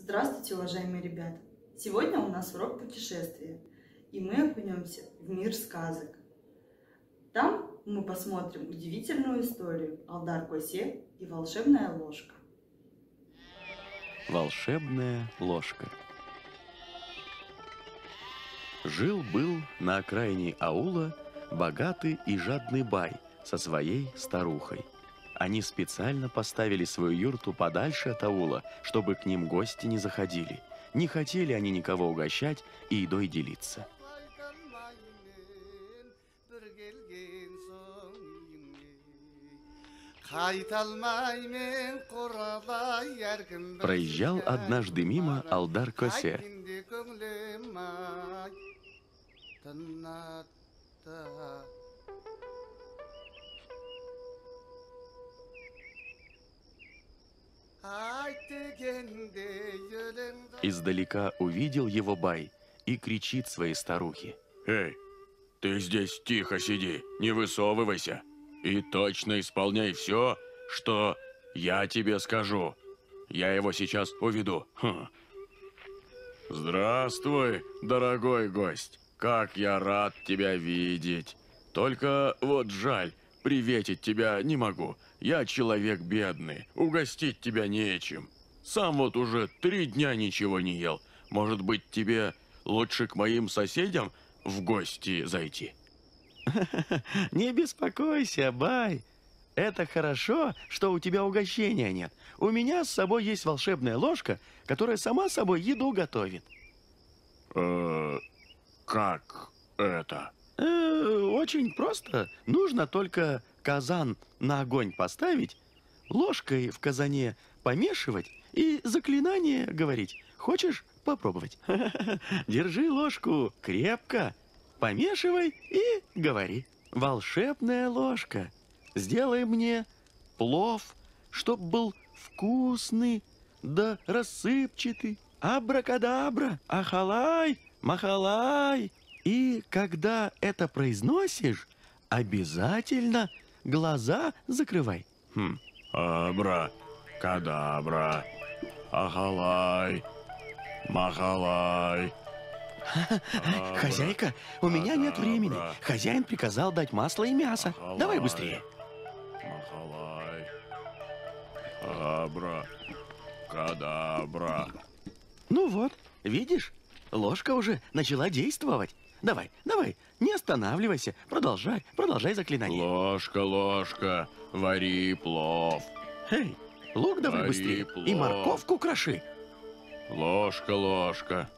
Здравствуйте, уважаемые ребята! Сегодня у нас урок путешествия, и мы окунемся в мир сказок. Там мы посмотрим удивительную историю Алдар-Косе и волшебная ложка. Волшебная ложка. Жил-был на окраине аула богатый и жадный бай со своей старухой. Они специально поставили свою юрту подальше от аула, чтобы к ним гости не заходили. Не хотели они никого угощать и едой делиться. Проезжал однажды мимо Алдар-Косе. Издалека увидел его бай и кричит своей старухе: «Эй, ты здесь тихо сиди, не высовывайся. И точно исполняй все, что я тебе скажу. Я его сейчас уведу». Здравствуй, дорогой гость. Как я рад тебя видеть. Только вот жаль, приветить тебя не могу. Я человек бедный, угостить тебя нечем. Сам вот уже 3 дня ничего не ел. Может быть, тебе лучше к моим соседям в гости зайти? Не беспокойся, бай. Это хорошо, что у тебя угощения нет. У меня с собой есть волшебная ложка, которая сама собой еду готовит. Как это? Очень просто. Нужно только казан на огонь поставить, ложкой в казане помешивать и заклинание говорить. Хочешь попробовать? Держи ложку крепко, помешивай и говори. Волшебная ложка, сделай мне плов, чтоб был вкусный да рассыпчатый. Абракадабра, ахалай, махалай. И когда это произносишь, обязательно глаза закрывай. Абра-кадабра, ахалай, махалай. Хозяйка, у меня нет времени. Хозяин приказал дать масло и мясо. Давай быстрее. Махалай, абра-кадабра. Ну вот, видишь, ложка уже начала действовать. Давай, не останавливайся, продолжай заклинание. Ложка, ложка, вари плов. Эй, лук давай Вари быстрее плов. и морковку кроши. Ложка, ложка,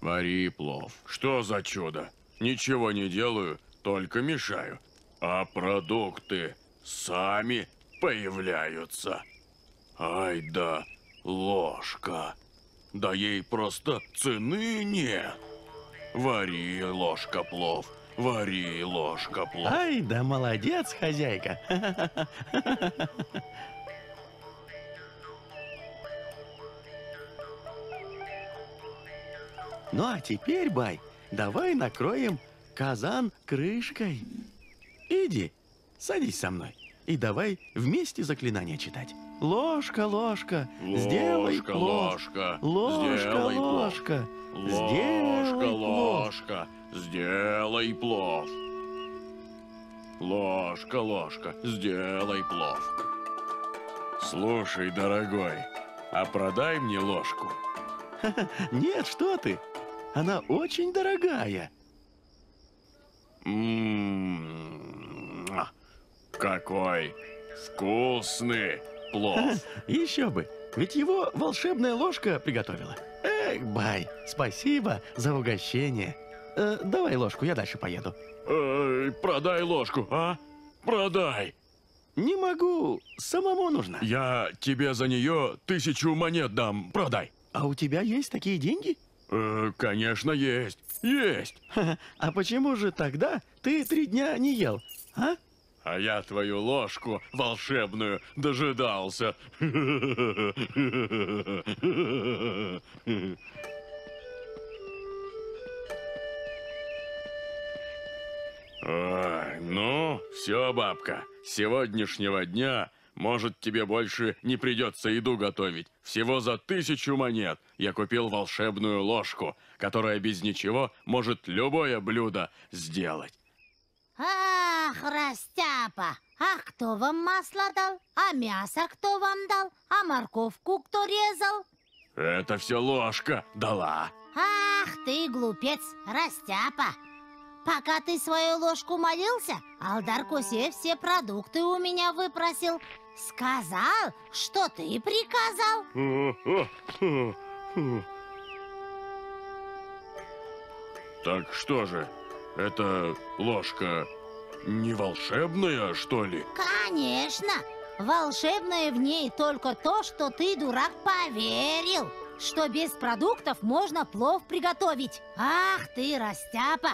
вари плов. Что за чудо? Ничего не делаю, только мешаю. А продукты сами появляются. Ай да, ложка. Да ей просто цены нет. Вари, ложка, плов. Вари, ложка, плов. Ай, да молодец, хозяйка. Ну а теперь, бай, давай накроем казан крышкой. Иди, садись со мной и давай вместе заклинание читать. Ложка, ложка, сделай Ложка, плов. ложка, Ложка, сделай плов. ложка, Ложка, сделай плов. ложка, сделай плов. Ложка, ложка, сделай плов. Слушай, дорогой, а продай мне ложку. Нет, что ты? Она очень дорогая. Какой вкусный плов. Еще бы, ведь его волшебная ложка приготовила. Эх, бай, спасибо за угощение. Давай ложку, я дальше поеду. Продай ложку, а? Продай. Не могу, самому нужно. Я тебе за нее 1000 монет дам. Продай. А у тебя есть такие деньги? Конечно, есть. Есть. А почему же тогда ты 3 дня не ел, а? А я твою ложку волшебную дожидался. Ой, ну, все, бабка. С сегодняшнего дня Может, тебе больше не придется еду готовить. Всего за 1000 монет я купил волшебную ложку, которая без ничего может любое блюдо сделать. Ах, растяпа! А кто вам масло дал? А мясо кто вам дал? А морковку кто резал? Это все ложка дала. Ах ты, глупец, растяпа! Пока ты свою ложку молился, Алдар Косе все продукты у меня выпросил. Сказал, что ты приказал. Так что же, эта ложка не волшебная, что ли? Конечно! Волшебное в ней только то, что ты, дурак, поверил, что без продуктов можно плов приготовить. Ах ты, растяпа!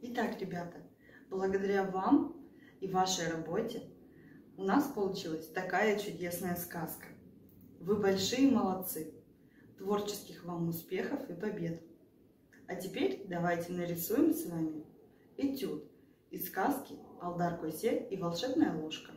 Итак, ребята, благодаря вам и вашей работе у нас получилась такая чудесная сказка. Вы большие молодцы! Творческих вам успехов и побед! А теперь давайте нарисуем с вами этюд из сказки «Алдар Косе и волшебная ложка».